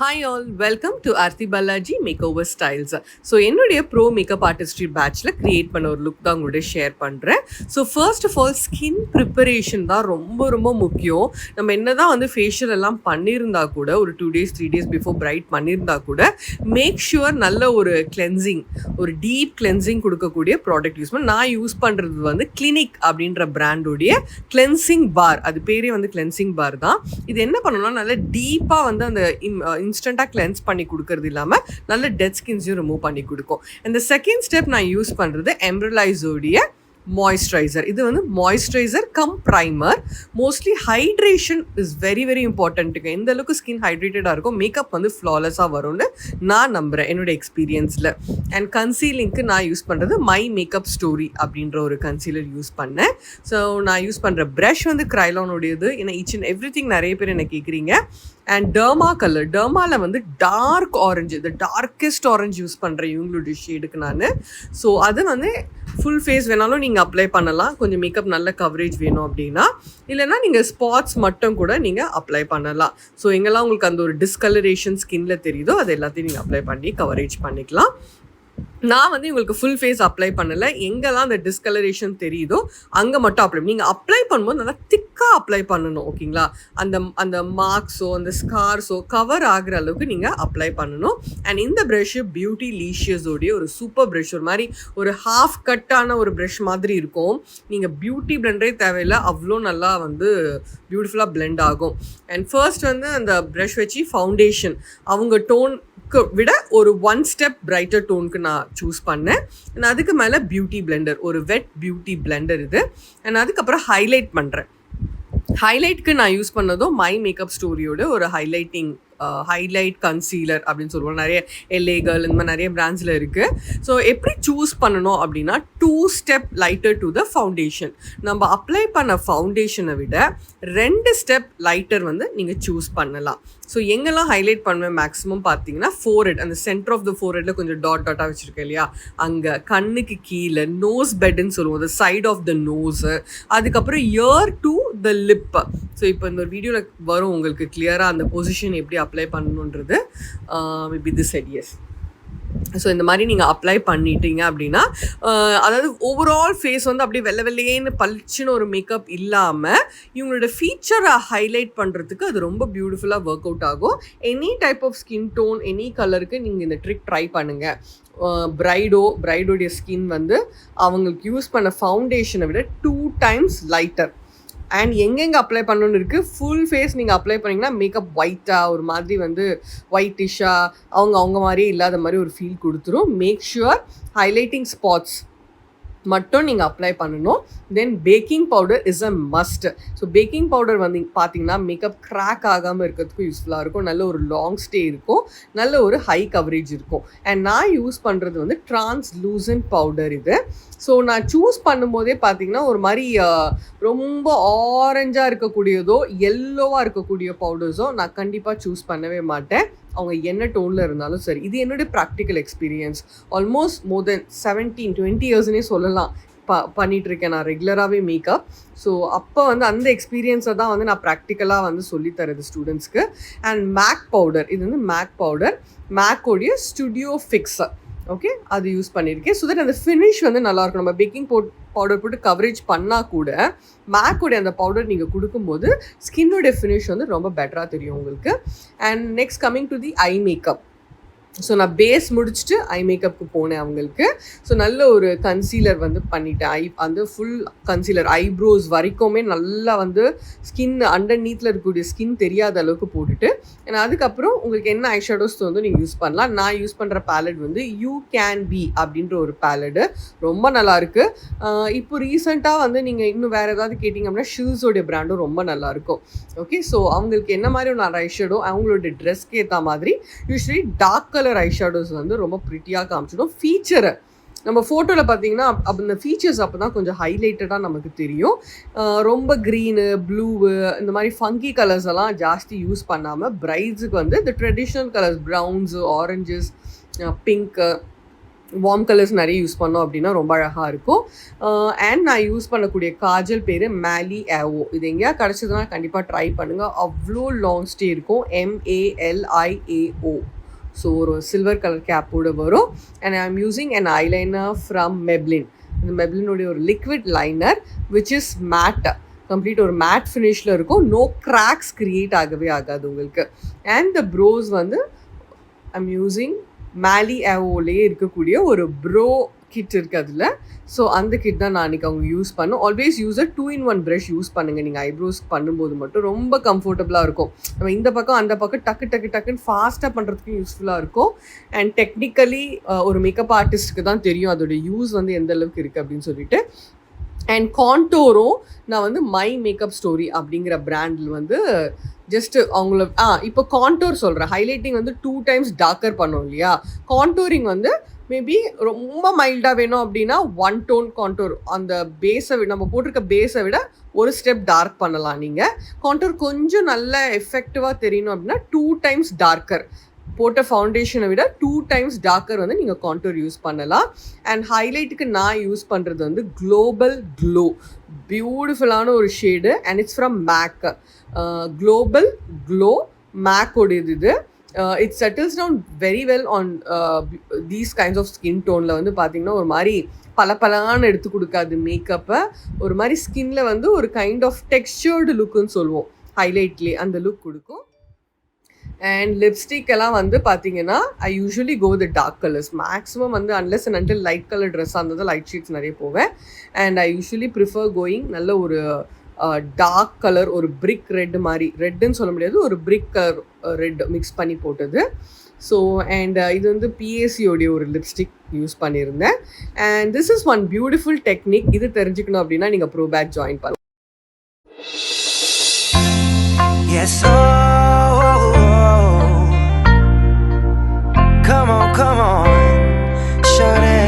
Hi all, welcome to Aarti Balaji Makeover Styles. So என்னுடைய pro makeup artistry பேட்சில் create பண்ண ஒரு look தான் உங்களோட ஷேர் பண்ணுறேன். So first of all skin preparation தான் ரொம்ப ரொம்ப முக்கியம். நம்ம என்ன தான் வந்து ஃபேஷியல் எல்லாம் பண்ணியிருந்தா கூட ஒரு 2 days 3 days பிஃபோர் பிரைட் பண்ணியிருந்தா கூட மேக் ஷுவர் நல்ல ஒரு கிளென்சிங், ஒரு டீப் கிளென்சிங் கொடுக்கக்கூடிய ப்ராடக்ட் யூஸ் பண்ண. நான் யூஸ் பண்ணுறது வந்து கிளினிக் அப்படின்ற பிராண்டோடைய கிளென்சிங் பார். அது பேரே வந்து கிளென்சிங் பார் தான். இது என்ன பண்ணணும்னா நல்லா டீப்பாக வந்து அந்த இன்ஸ்டண்ட்டாக கிளென்ஸ் பண்ணி கொடுக்கறது இல்லாமல் நல்ல டெட் ஸ்கின்ஸையும் ரிமூவ் பண்ணி கொடுக்கும். இந்த செகண்ட் ஸ்டெப் நான் யூஸ் பண்ணுறது எம்ப்ரலைஸோடைய மாய்ஸ்சரைசர். இது வந்து moisturiser cum primer. Mostly hydration is very very இம்பார்ட்டன்ட்டுங்க. எந்த அளவுக்கு ஸ்கின் ஹைட்ரேட்டடாக இருக்கும் மேக்கப் வந்து ஃப்ளாலெஸ்ஸாக வரும்னு நான் நம்புகிறேன் என்னோடய எக்ஸ்பீரியன்ஸில். அண்ட் கன்சீலிங்க்கு நான் யூஸ் பண்ணுறது மை மேக்கப் ஸ்டோரி அப்படின்ற ஒரு கன்சீலர் யூஸ் பண்ணேன். ஸோ நான் யூஸ் பண்ணுற ப்ரஷ் வந்து க்ரைலானுடையது. ஏன்னா ஈச் அண்ட் எவ்ரி திங் நிறைய பேர் என்ன கேட்குறீங்க. அண்ட் டர்மா கலர், டர்மாவில் வந்து டார்க் ஆரஞ்சு, இந்த டார்க்கஸ்ட் ஆரஞ்சு யூஸ் பண்ணுறேன் இவங்களுடைய ஷேடுக்கு நான். ஸோ அது வந்து ஃபுல் ஃபேஸ் வேணாலும் நீங்கள் அப்ளை பண்ணலாம். கொஞ்சம் மேக்கப் நல்ல கவரேஜ் வேணும் அப்படின்னா, இல்லைனா நீங்கள் ஸ்பாட்ஸ் மட்டும் கூட நீங்கள் அப்ளை பண்ணலாம். ஸோ எங்கெல்லாம் உங்களுக்கு அந்த ஒரு டிஸ்கலரேஷன் ஸ்கின்ல தெரியுதோ அது எல்லாத்தையும் நீங்கள் அப்ளை பண்ணி கவரேஜ் பண்ணிக்கலாம். நான் வந்து உங்களுக்கு ஃபுல் ஃபேஸ் அப்ளை பண்ணலை. எங்கெல்லாம் அந்த டிஸ்கலரேஷன் தெரியுதோ அங்கே மட்டும் அப்ளை. நீங்கள் அப்ளை பண்ணும்போது நல்லா திக்காக அப்ளை பண்ணணும், ஓகேங்களா? அந்த மார்க்ஸோ அந்த ஸ்கார்ஸோ கவர் ஆகிற அளவுக்கு நீங்கள் அப்ளை பண்ணணும். அண்ட் இந்த ப்ரஷ்ஷு பியூட்டி லீஷியஸோடைய ஒரு சூப்பர் ப்ரஷ். ஒரு மாதிரி ஒரு ஹாஃப் கட்டான ஒரு ப்ரஷ் மாதிரி இருக்கும். நீங்கள் பியூட்டி பிளெண்டரே தேவையில்லை, அவ்வளோ நல்லா வந்து பியூட்டிஃபுல்லாக பிளெண்ட் ஆகும். அண்ட் ஃபர்ஸ்ட் வந்து அந்த ப்ரஷ் வச்சு ஃபவுண்டேஷன் அவங்க டோன் விட ஒரு 1 step பிரைட்டர் டோனுக்கு நான் சூஸ் பண்ணேன். அண்ட் அதுக்கு மேலே பியூட்டி பிளெண்டர், ஒரு வெட் பியூட்டி பிளெண்டர் இது. அண்ட் அதுக்கப்புறம் ஹைலைட் பண்ணுறேன். ஹைலைட்க்கு நான் யூஸ் பண்ணதும் மை மேக்கப் ஸ்டோரியோட ஒரு ஹைலைட் கன்சீலர் அப்படின்னு சொல்லுவோம். நிறைய LA Girl இந்த மாதிரி நிறைய பிராண்ட்ஸில் இருக்குது. ஸோ எப்படி சூஸ் பண்ணணும் அப்படின்னா 2 step lighter to the foundation. நம்ம அப்ளை பண்ண ஃபவுண்டேஷனை விட 2 step லைட்டர் வந்து நீங்கள் சூஸ் பண்ணலாம். ஸோ எங்கெல்லாம் ஹைலைட் பண்ணுவேன் மேக்ஸிமம் பார்த்தீங்கன்னா ஃபோர்ஹெட், அந்த சென்டர் ஆஃப் த ஃபோர்ஹெட்டில் கொஞ்சம் டாட்டாக வச்சுருக்கேன் இல்லையா, அங்கே கண்ணுக்கு கீழே நோஸ் பெட்டுன்னு சொல்லுவோம், த சைட் ஆஃப் த நோஸு, அதுக்கப்புறம் year to the lip. So இப்போ இந்த ஒரு வீடியோவில் வரும் உங்களுக்கு கிளியராக அந்த பொசிஷன் எப்படி அப்ளை பண்ணணுன்றது. Maybe this side, yes. So இந்த மாதிரி நீங்கள் அப்ளை பண்ணிட்டீங்க அப்படின்னா அதாவது ஓவரால் ஃபேஸ் வந்து அப்படியே வெள்ளை வெள்ளையேன்னு பளிச்சுன்னு ஒரு மேக்கப் இல்லாமல் இவங்களோட ஃபீச்சரை ஹைலைட் பண்ணுறதுக்கு அது ரொம்ப பியூட்டிஃபுல்லாக ஒர்க் அவுட் ஆகும். Any type of skin tone, any கலருக்கு நீங்கள் இந்த ட்ரிக் ட்ரை பண்ணுங்கள். பிரைடோடைய ஸ்கின் வந்து அவங்களுக்கு யூஸ் பண்ண ஃபவுண்டேஷனை விட 2 times லைட்டர். அண்ட் எங்கெங்கே அப்ளை பண்ணணுன்னு இருக்குது. ஃபுல் ஃபேஸ் நீங்கள் அப்ளை பண்ணிங்கன்னா மேக்கப் ஒயிட்டாக ஒரு மாதிரி வந்து ஒயிட்டிஷாக அவங்க மாதிரியே இல்லாத மாதிரி ஒரு ஃபீல் கொடுத்துரும். மேக் ஷுவர் ஹைலைட்டிங் ஸ்பாட்ஸ் மட்டும் நீங்கள் அப்ளை பண்ணணும். Then baking powder is a must. So baking powder வந்து பார்த்தீங்கன்னா மேக்கப் கிராக் ஆகாமல் இருக்கிறதுக்கும் யூஸ்ஃபுல்லாக இருக்கும். நல்ல ஒரு லாங் ஸ்டே இருக்கும், நல்ல ஒரு ஹை கவரேஜ் இருக்கும். அண்ட் நான் யூஸ் பண்ணுறது வந்து டிரான்ஸ்லூசன்ட் பவுடர் இது. ஸோ நான் சூஸ் பண்ணும்போதே பார்த்தீங்கன்னா ஒரு மாதிரி ரொம்ப ஆரஞ்சாக இருக்கக்கூடியதோ எல்லோவாக இருக்கக்கூடிய பவுடர்ஸோ நான் கண்டிப்பாக சூஸ் பண்ணவே மாட்டேன், அவங்க என்ன டோனில் இருந்தாலும் சரி. இது என்னுடைய ப்ராக்டிக்கல் எக்ஸ்பீரியன்ஸ். ஆல்மோஸ்ட் மோர் தென் 17-20 இயர்ஸ்னே சொல்லலாம் பண்ணிகிட்ருக்கேன் நான் ரெகுலராகவே மேக்கப். ஸோ அப்போ வந்து அந்த எக்ஸ்பீரியன்ஸை தான் வந்து நான் ப்ராக்டிக்கலாக வந்து சொல்லித்தரது ஸ்டூடெண்ட்ஸ்க்கு. அண்ட் மேக் பவுடர், இது வந்து மேக் பவுடர், மேக்கோடைய ஸ்டுடியோ ஃபிக்ஸர், ஓகே, அது யூஸ் பண்ணியிருக்கேன். ஸோ தட் அந்த ஃபினிஷ் வந்து நல்லாயிருக்கும். நம்ம பேக்கிங் பவுடர் போட்டு கவரேஜ் பண்ணால் கூட மேக்கோடைய அந்த பவுடர் நீங்கள் கொடுக்கும்போது ஸ்கின்னோடைய ஃபினிஷ் வந்து ரொம்ப பெட்டராக தெரியும் உங்களுக்கு. And next coming to the eye makeup. So நான் பேஸ் முடிச்சுட்டு ஐ மேக்கப்புக்கு போனேன் அவங்களுக்கு. ஸோ நல்ல ஒரு கன்சீலர் வந்து பண்ணிட்டேன். அந்த ஃபுல் கன்சீலர் ஐப்ரோஸ் வரைக்குமே நல்லா வந்து ஸ்கின் அண்டர்நீத்தில் இருக்கக்கூடிய ஸ்கின் தெரியாத அளவுக்கு போட்டுட்டு, ஏன்னா அதுக்கப்புறம் உங்களுக்கு என்ன ஐஷேடோஸ் வந்து நீங்கள் யூஸ் பண்ணலாம். நான் யூஸ் பண்ணுற பேலட் வந்து யூ கேன் பி அப்படின்ற ஒரு பேலடு, ரொம்ப நல்லாயிருக்கு. இப்போ ரீசெண்டாக வந்து நீங்கள் இன்னும் வேறு ஏதாவது கேட்டிங்க அப்படின்னா ஷூஸோடைய பிராண்டும் ரொம்ப நல்லாயிருக்கும். ஓகே, ஸோ அவங்களுக்கு என்ன மாதிரி ஒரு ஐஷேடோ அவங்களோட ட்ரெஸ்க்கு ஏற்ற மாதிரி யூஸ்வலி டார்க் கலர் ஐஷேடோஸ் வந்து ரொம்ப ப்ரிட்டியாக காமிச்சிடும். ஃபீச்சரை நம்ம ஃபோட்டோவில் பார்த்தீங்கன்னா அந்த ஃபீச்சர்ஸ் அப்போ தான் கொஞ்சம் ஹைலைட்டடாக நமக்கு தெரியும். ரொம்ப க்ரீனு, ப்ளூவு, இந்த மாதிரி ஃபங்கி கலர்ஸ் எல்லாம் ஜாஸ்தி யூஸ் பண்ணாமல் பிரைட்ஸுக்கு வந்து இந்த traditional colours browns, oranges, pink, warm colours நிறைய யூஸ் பண்ணோம் அப்படின்னா ரொம்ப அழகாக இருக்கும். அண்ட் நான் யூஸ் பண்ணக்கூடிய காஜல் பேர் மேலி ஆவோ. இது எங்கேயா கிடச்சதுன்னா கண்டிப்பாக ட்ரை பண்ணுங்கள். அவ்வளோ லாங் ஸ்டே இருக்கும். MALIAO. ஸோ ஒரு சில்வர் கலர் கேப்போட வரும். அண்ட் ஐ ஆம் using an eyeliner from Maybelline. இந்த மெப்ளினுடைய ஒரு liquid liner which is made, complete ஒரு மேட் ஃபினிஷில் இருக்கும். நோ கிராக்ஸ் க்ரியேட் ஆகவே ஆகாது உங்களுக்கு. அண்ட் த ப்ரோஸ் வந்து ஐம் யூஸிங் மேலி ஆவோலேயே இருக்கக்கூடிய ஒரு ப்ரோ கிட் இருக்குது அதில். ஸோ அந்த கிட் தான் நான் அன்றைக்கி அவங்க யூஸ் பண்ணோம். Always use 2-in-1 brush use பண்ணுங்கள் நீங்கள் ஐப்ரோஸ் பண்ணும்போது மட்டும். ரொம்ப கம்ஃபர்டபுளாக இருக்கும். நம்ம இந்த பக்கம் அந்த பக்கம் டக்குன்னு ஃபாஸ்ட்டாக பண்ணுறதுக்கும் யூஸ்ஃபுல்லாக இருக்கும். அண்ட் டெக்னிக்கலி ஒரு மேக்கப் ஆர்டிஸ்ட்டுக்கு தான் தெரியும் அதோட யூஸ் வந்து எந்த அளவுக்கு இருக்குது அப்படின்னு சொல்லிட்டு. அண்ட் கான்டோரும் நான் வந்து மை மேக்கப் ஸ்டோரி அப்படிங்கிற பிராண்டில் வந்து ஜஸ்ட்டு அவங்கள இப்போ கான்டோர் சொல்கிறேன். ஹைலைட்டிங் வந்து 2 times டார்க்கர் பண்ணோம் இல்லையா. கான்டோரிங் வந்து மேபி ரொம்ப மைல்டாக வேணும் அப்படின்னா 1 tone கான்டோர், அந்த பேஸை நம்ம போட்டிருக்க பேஸை விட ஒரு ஸ்டெப் டார்க் பண்ணலாம் நீங்கள். கான்டோர் கொஞ்சம் நல்ல எஃபெக்டிவாக தெரியணும் அப்படின்னா 2 times டார்க்கர், போட்ட ஃபவுண்டேஷனை விட 2 times டார்க்கர் வந்து நீங்கள் கான்டோர் யூஸ் பண்ணலாம். அண்ட் ஹைலைட்டுக்கு நான் யூஸ் பண்ணுறது வந்து குளோபல் க்ளோ, பியூட்டிஃபுல்லான ஒரு shade. And it's from MAC. Global glow மேக்கோடையது இது. It settles down very well on these kinds of skin டோனில் வந்து பார்த்திங்கன்னா ஒரு மாதிரி பலப்பலான்னு எடுத்து கொடுக்காது மேக்கப்பை. ஒரு மாதிரி ஸ்கின்ல வந்து ஒரு கைண்ட் ஆஃப் டெக்ஸ்சர்டு லுக்குன்னு சொல்லுவோம், ஹைலைட்லேயே அந்த லுக் கொடுக்கும். அண்ட் லிப்ஸ்டிக் எல்லாம் வந்து பார்த்தீங்கன்னா I usually go with dark colours. Maximum வந்து unless and until light colour ட்ரெஸ்ஸாக இருந்தது லைட் ஷேட்ஸ் நிறைய போவேன். And I usually prefer going நல்ல ஒரு டார்க் கலர், ஒரு பிரிக் ரெட் மாதிரி, ரெட்டுன்னு சொல்ல முடியாது, ஒரு பிரிக் கலர் ரெட் மிக்ஸ் பண்ணி போட்டது. ஸோ அண்ட் இது வந்து பிஏசியோடைய ஒரு லிப்ஸ்டிக் யூஸ் பண்ணியிருந்தேன். And this is one beautiful technique. இது தெரிஞ்சுக்கணும் அப்படின்னா நீங்கள் ப்ரோ பேட்ச் ஜாயின் பண்ணுங்க. Yes, come on, show that.